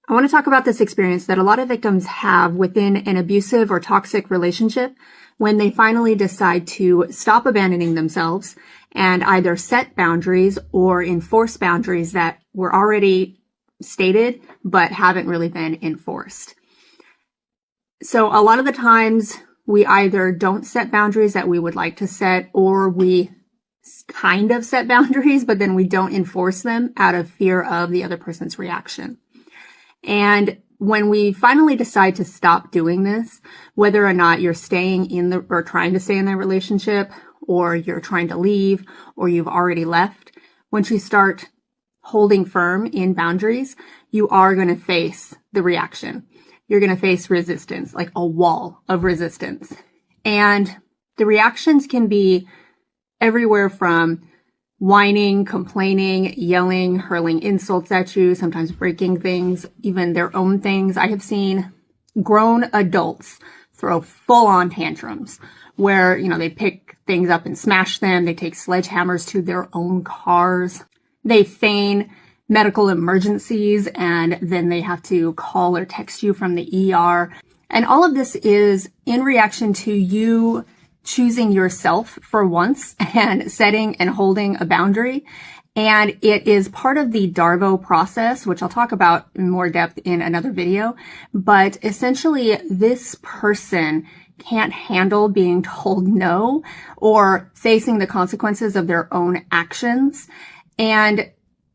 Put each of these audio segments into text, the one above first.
I want to talk about this experience that a lot of victims have within an abusive or toxic relationship when they finally decide to stop abandoning themselves and either set boundaries or enforce boundaries that were already stated but haven't really been enforced. So a lot of the times we either don't set boundaries that we would like to set, or we kind of set boundaries, but then we don't enforce them out of fear of the other person's reaction. And when we finally decide to stop doing this, whether or not you're staying in or trying to stay in that relationship, or you're trying to leave, or you've already left, once you start holding firm in boundaries, you are going to face the reaction. You're going to face resistance, like a wall of resistance. And the reactions can be everywhere from whining, complaining, yelling, hurling insults at you, sometimes breaking things, even their own things. I have seen grown adults throw full-on tantrums where, they pick things up and smash them. They take sledgehammers to their own cars. They feign medical emergencies, and then they have to call or text you from the ER. And all of this is in reaction to you choosing yourself for once and setting and holding a boundary. And it is part of the Darvo process, which I'll talk about in more depth in another video. But essentially, this person can't handle being told no or facing the consequences of their own actions and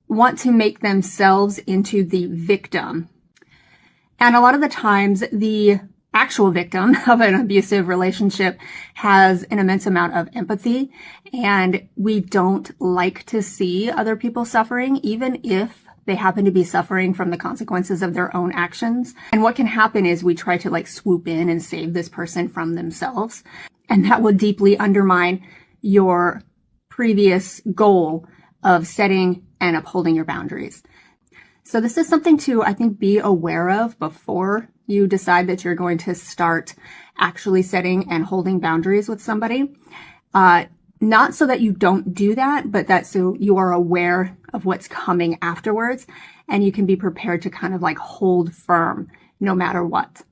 want to make themselves into the victim. And a lot of the times, the actual victim of an abusive relationship has an immense amount of empathy, and we don't like to see other people suffering, even if they happen to be suffering from the consequences of their own actions. And what can happen is we try to swoop in and save this person from themselves. And that will deeply undermine your previous goal of setting and upholding your boundaries. So this is something to, I think, be aware of before you decide that you're going to start actually setting and holding boundaries with somebody. Not so that you don't do that, but that so you are aware of what's coming afterwards, and you can be prepared to kind of hold firm no matter what.